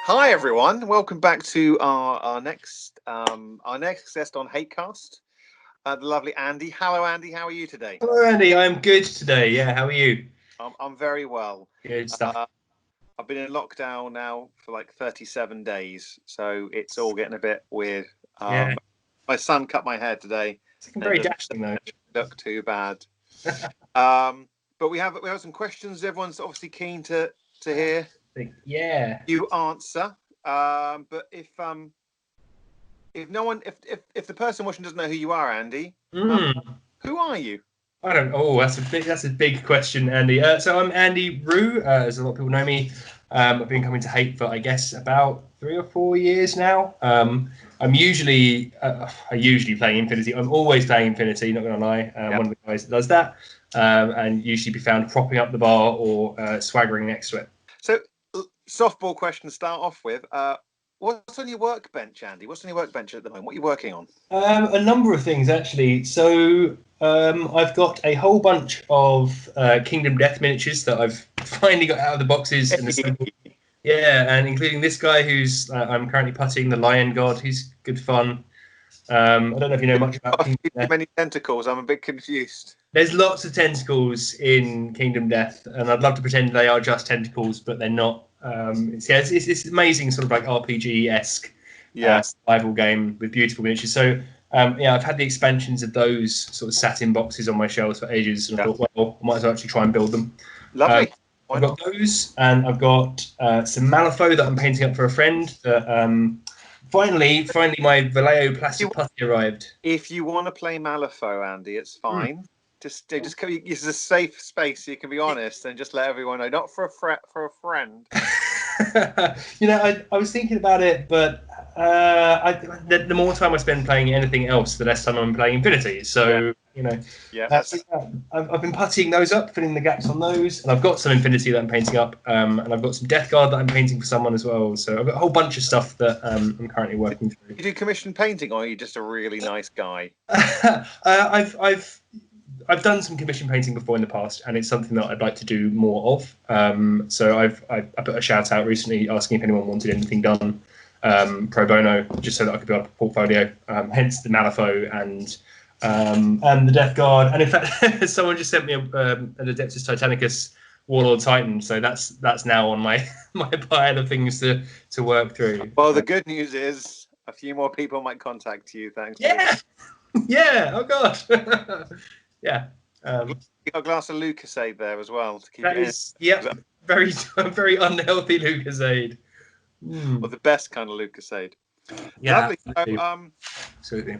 Hi everyone, welcome back to our next guest on Hatecast, the lovely Andy. Hello Andy, how are you today? Hello Andy, I'm good today. Yeah, how are you? I'm very well. Good stuff. I've been in lockdown now for like 37 days, so it's all getting a bit weird. Yeah, My son cut my hair today, it's looking and very it doesn't dashing though. look too bad. But we have some questions. Everyone's obviously keen to hear Yeah. you answer. But if no one, if the person watching doesn't know who you are, Andy, who are you? I don't. Oh, that's a big question, Andy. So I'm Andy Roo, as a lot of people know me. I've been coming to Hate for I guess about 3 or 4 years now. I usually play Infinity. I'm always playing Infinity. Not gonna lie. One of the guys that does that, and usually be found propping up the bar or swaggering next to it. So, softball question to start off with. What's on your workbench, Andy? What's on your workbench at the moment? What are you working on? A number of things, actually. So I've got a whole bunch of Kingdom Death miniatures that I've finally got out of the boxes and assembled. Yeah, and including this guy who's I'm currently putting, the Lion God. He's good fun. I don't know if you know much about Kingdom Death. Many tentacles. I'm a bit confused. There's lots of tentacles in Kingdom Death, and I'd love to pretend they are just tentacles, but they're not. It's amazing, sort of like RPG-esque survival game with beautiful miniatures. So I've had the expansions of those sort of sat in boxes on my shelves for ages, and I thought, well, I might as well actually try and build them. Lovely. I've got those, and I've got some Malifaux that I'm painting up for a friend. That finally, my Vallejo plastic putty arrived. If you want to play Malifaux, Andy, it's fine. Just come. It's a safe space. So you can be honest and just let everyone know. Not for a friend. I was thinking about it, but the more time I spend playing anything else, the less time I'm playing Infinity. So I've been puttying those up, filling the gaps on those, and I've got some Infinity that I'm painting up, and I've got some Death Guard that I'm painting for someone as well. So I've got a whole bunch of stuff that I'm currently working through. You do commission painting, or are you just a really nice guy? I've done some commission painting before in the past, and it's something that I'd like to do more of. So I put a shout out recently asking if anyone wanted anything done pro bono, just so that I could build up a portfolio. Hence the Malifaux and the Death Guard. And in fact, someone just sent me an Adeptus Titanicus Warlord Titan. So that's now on my pile of things to work through. Well, the good news is a few more people might contact you. Thanks. Yeah. Yeah. Oh God. Yeah. You got a glass of Lucasade there as well to keep that it is, in. very unhealthy Lucasade. Well, the best kind of Lucasade. Yeah. Lovely. Absolutely.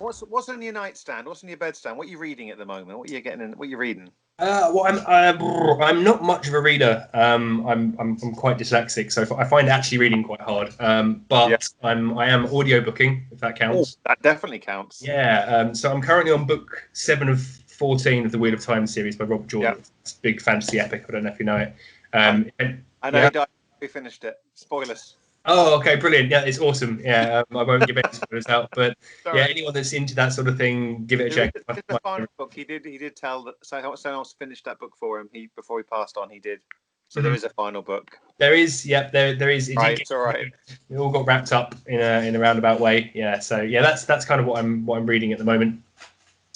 What's on your nightstand? What's on your bedstand? What are you reading at the moment? What are you getting in? What are you reading? Well, I'm not much of a reader. I'm quite dyslexic, so I find actually reading quite hard. But I am audiobooking, if that counts. Oh, that definitely counts. Yeah. So I'm currently on book 7 of 14 of the Wheel of Time series by Rob Jordan. Yeah. It's a big fantasy epic. I don't know if you know it. I know. Yeah. We finished it. Spoilers. Oh, okay, brilliant. Yeah, it's awesome. Yeah, I won't give any spoilers out, but yeah, anyone that's into that sort of thing, give it a check. The final book, he did tell that someone else finished that book for him. Before he passed on, he did. So there is a final book. There is, there is. It's all right. It all got wrapped up in a roundabout way. Yeah, so yeah, that's kind of what I'm reading at the moment.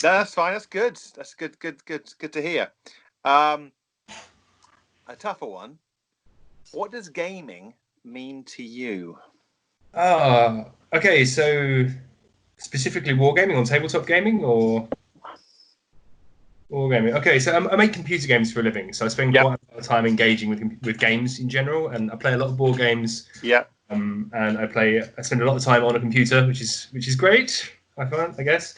No, that's fine. That's good. That's good to hear. A tougher one. What does gaming mean to you? Okay, so specifically wargaming or tabletop gaming or wargaming. Okay, so I make computer games for a living, so I spend quite a lot of time engaging with games in general, and I play a lot of board games. Yeah. And I spend a lot of time on a computer, which is great. I find, I guess.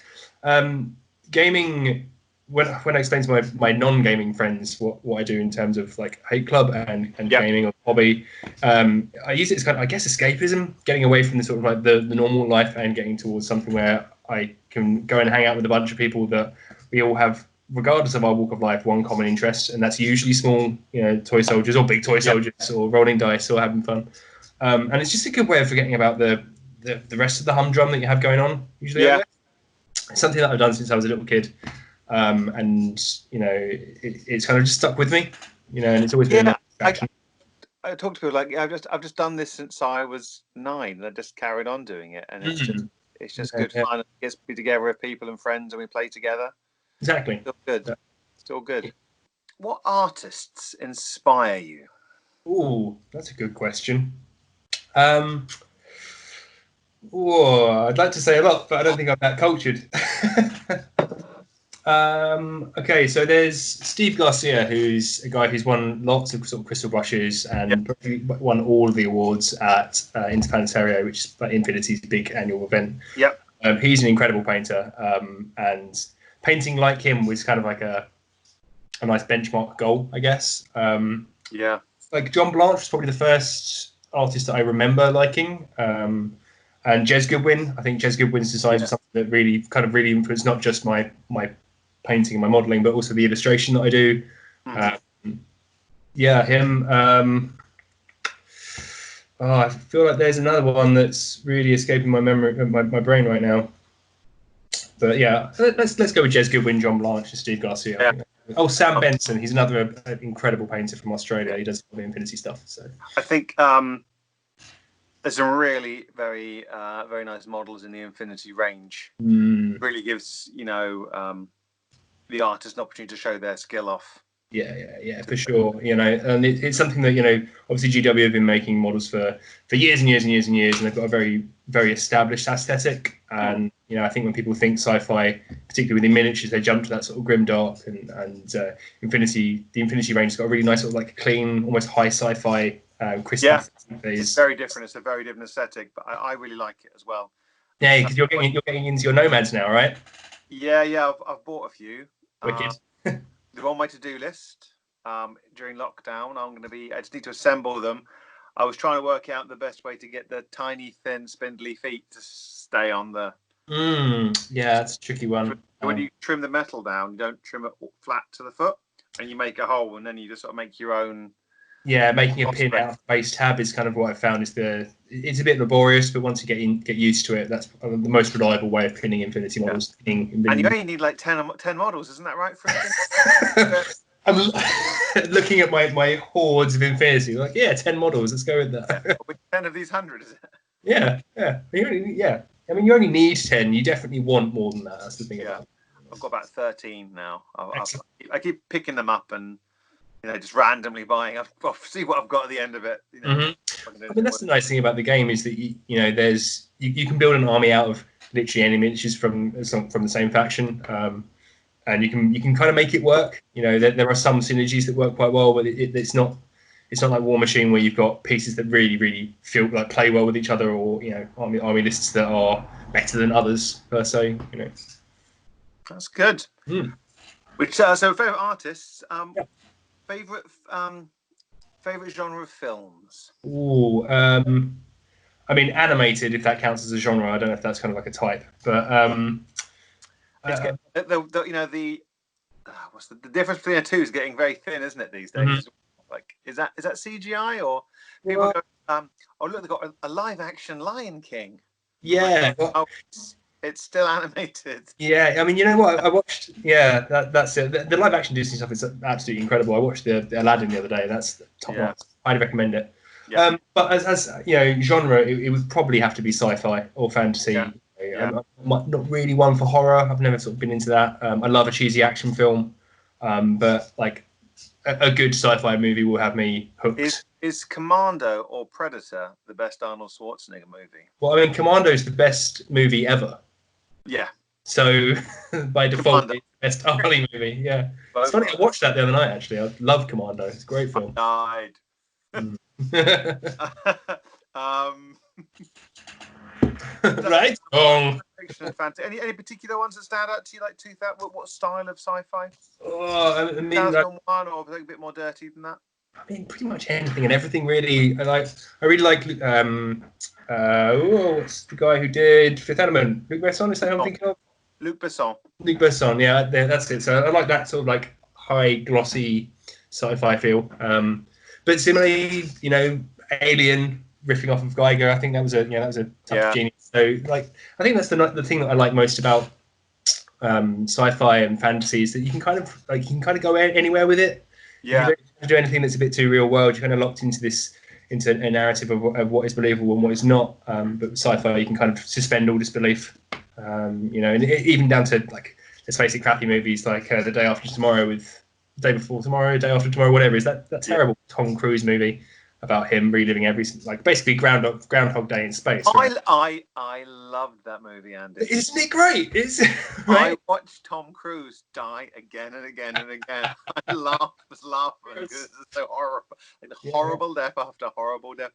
Gaming. When I explain to my non-gaming friends what I do in terms of like Hate Club and gaming or hobby, I use it as kind of, I guess, escapism, getting away from the sort of like the normal life and getting towards something where I can go and hang out with a bunch of people that we all have, regardless of our walk of life, one common interest, and that's usually small, toy soldiers or big toy soldiers or rolling dice or having fun. And it's just a good way of forgetting about the rest of the humdrum that you have going on usually. Yeah. It's something that I've done since I was a little kid. And it's kind of just stuck with me, and it's always been a I talk to people like, yeah, I've just done this since I was 9, and I just carried on doing it, and it's just good fun. It gets me together with people and friends, and we play together. Exactly. Still good. Still good. What artists inspire you? Ooh, that's a good question. I'd like to say a lot, but I don't think I'm that cultured. Okay, so there's Steve Garcia, who's a guy who's won lots of sort of crystal brushes and won all of the awards at Interplanetario, which is Infinity's big annual event. Yep. He's an incredible painter, and painting like him was kind of like a nice benchmark goal, I guess. Like John Blanche was probably the first artist that I remember liking. And Jez Goodwin, I think Jez Goodwin's designs are something that really influenced not just my painting and my modelling, but also the illustration that I do. Him. I feel like there's another one that's really escaping my memory, my brain right now. But yeah, let's go with Jez Goodwin, John Blanche, and Steve Garcia. Yeah. Oh, Sam Benson, he's another incredible painter from Australia. He does all the Infinity stuff. So I think there's some really very nice models in the Infinity range. Really gives the artist an opportunity to show their skill off. Yeah, for sure. And it's something that obviously GW have been making models for years and years and years and years, and they've got a very, very established aesthetic. And I think when people think sci-fi, particularly within miniatures, they jump to that sort of grim dark and Infinity. The Infinity range has got a really nice sort of like clean, almost high sci-fi. It's very different. It's a very different aesthetic, but I really like it as well. Yeah, because you're getting into your nomads now, right? Yeah. I've bought a few. Wicked. They're on my to-do list. During lockdown, I just need to assemble them. I was trying to work out the best way to get the tiny, thin, spindly feet to stay on the. Yeah, that's a tricky one. When you trim the metal down, you don't trim it flat to the foot, and you make a hole, and then you just sort of make your own. Yeah, making a pin out of the base tab is kind of what I found it's a bit laborious, but once you get used to it, that's the most reliable way of pinning Infinity models. And you only need like 10 models, isn't that right? I'm looking at my hordes of Infinity, like 10 models, let's go with that. With 10 of these 100, is it? Yeah. I mean, you only need 10. You definitely want more than that. That's the thing about it. I've got about 13 now. I keep picking them up and just randomly buying. I'll see what I've got at the end of it. I mean, that's the nice thing about the game is that you can build an army out of literally any miniatures from the same faction, and you can kind of make it work. There are some synergies that work quite well, but it's not like War Machine where you've got pieces that really really feel like play well with each other, or army lists that are better than others per se. That's good. Which so favorite artists. Favorite genre of films? I mean, animated, if that counts as a genre. I don't know if that's kind of like a type, but what's the difference between the two is getting very thin, isn't it, these days? Like, is that CGI or people go? Oh look, they've got a live action Lion King. Yeah. It's still animated. Yeah, I mean, you know what? I watched. Yeah, that's it. The live action Disney stuff is absolutely incredible. I watched the Aladdin the other day. That's top notch. I'd recommend it. Yeah. But as genre, it would probably have to be sci-fi or fantasy. Yeah. I'm not really one for horror. I've never sort of been into that. I love a cheesy action film, but like a good sci-fi movie will have me hooked. Is Commando or Predator the best Arnold Schwarzenegger movie? Well, I mean, Commando is the best movie ever. Yeah. So by default, it's the best Arnie movie. Yeah. It's funny. I watched that the other night. Actually, I love Commando. It's a great film. I died. Right. Any particular ones that stand out to you? Like 2000? What style of sci-fi? I mean, 2001 or a bit more dirty than that? I mean, pretty much anything and everything. Really, I really like. What's the guy who did Fifth Element? Luc Besson, is that who I'm thinking of? Luc Besson. Luc Besson, yeah, that's it. So I like that sort of like high glossy sci-fi feel. But similarly, Alien riffing off of Geiger. I think that was a touch of genius. So like, I think that's the thing that I like most about sci-fi and fantasy is that you can kind of go anywhere with it. Yeah. You don't have to do anything that's a bit too real world. You're kind of locked into this into a narrative of what is believable and what is not. But with sci-fi, you can kind of suspend all disbelief. You know, and even down to like let's face it, crappy movies like The Day After Tomorrow with Day Before Tomorrow, Day After Tomorrow, whatever. Is that terrible Tom Cruise movie about him reliving basically Groundhog Day in space? Right? I loved that movie, Andy. Isn't it great? Right? I watched Tom Cruise die again and again and again. I was laughing because it's so horrible. Like horrible death after horrible death.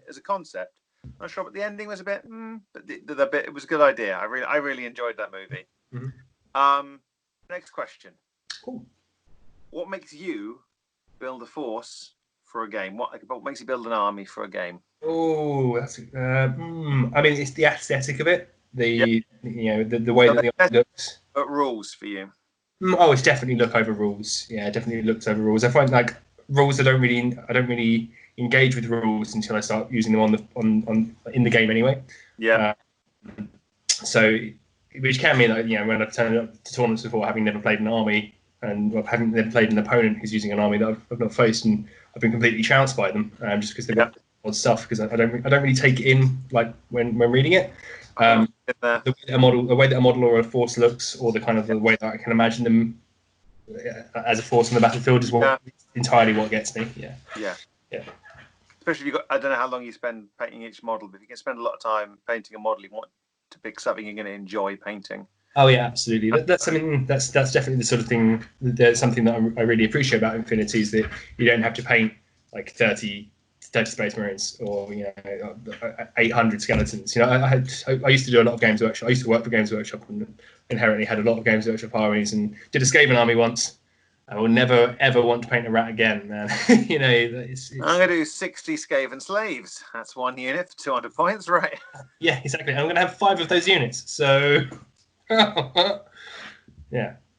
As a concept, I'm not sure, but the ending was a bit. But the bit, it was a good idea. I really enjoyed that movie. Mm-hmm. Next question. Cool. What makes you build a force for a game? What makes you build an army for a game? Oh, that's. I mean, it's the aesthetic of it. You know, the way that the art looks. But rules for you? Oh, it's definitely look over rules. Yeah, definitely looks over rules. I find like rules. I don't really engage with rules until I start using them in the game anyway. Yeah. So, which can mean that, you know, when I've turned up to tournaments before, having never played an army and having never played an opponent who's using an army that I've not faced, and I've been completely trounced by them just because they've got odd stuff. Because I don't really take it in like when reading it. The way that a model or a force looks, or the way that I can imagine them as a force on the battlefield, is entirely what gets me. Yeah. Especially if I don't know how long you spend painting each model, but if you can spend a lot of time painting a model, you want to pick something you're going to enjoy painting. Oh yeah, absolutely. That's definitely the sort of thing. There's something that I really appreciate about Infinity is that you don't have to paint like 30 Space Marines or 800 skeletons. You know, I used to do a lot of Games Workshop. I used to work for Games Workshop and inherently had a lot of Games Workshop armies, and did a Skaven army once. I will never ever want to paint a rat again, man. You know, it's... I'm going to do 60 Skaven slaves. That's one unit for 200 points, right? Yeah, exactly. I'm going to have 5 of those units. So, yeah,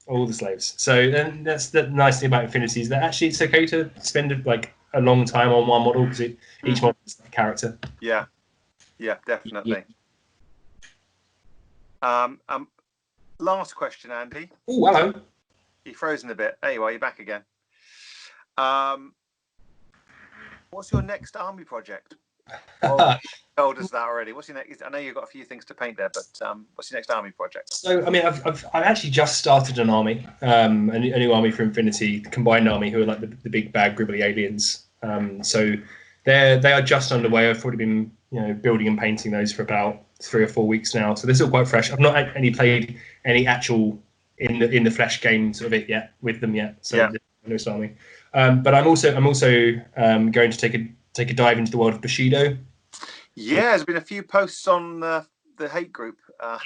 all the slaves. So then that's the nice thing about Infinity is that actually it's okay to spend like a long time on one model because each model is a character. Yeah, definitely. Yeah. Last question, Andy. Oh, hello. You're frozen a bit. There you are. You're back again. What's your next army project? Oh, you told us that already. What's your next? I know you've got a few things to paint there, but what's your next army project? So, I mean, I've actually just started an army, a new army for Infinity, the combined army, who are like the big bad gribbly aliens. So they are just underway. I've already been building and painting those for about 3 or 4 weeks now. So they're still quite fresh. I've not played any actual in the flesh games of it yet with them yet. So no army. But I'm also going to take a dive into the world of Bushido. Yeah, there's been a few posts on the hate group. About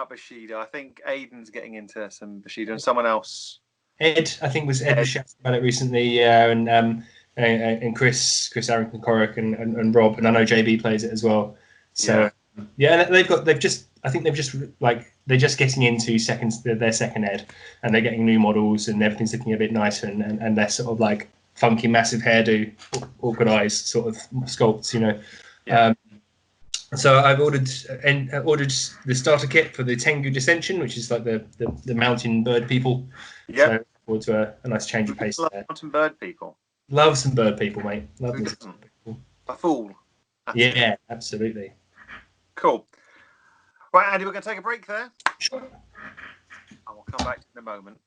Bushido. I think Aiden's getting into some Bushido, and someone else. Ed was chatting about it recently, and Chris Arrington Corrick and Rob, and I know JB plays it as well. So they're just getting into their second ed, and they're getting new models, and everything's looking a bit nicer, and they're sort of like funky, massive hairdo, awkward eyes sort of sculpts, So I've ordered the starter kit for the Tengu Dissension, which is like the mountain bird people. Yeah. So forward to a nice change of pace there. Mountain bird people. Love some bird people, mate. Love some bird people. A fool. Yeah, absolutely. Cool. Right, Andy, we're going to take a break there. Sure. And we'll come back in a moment.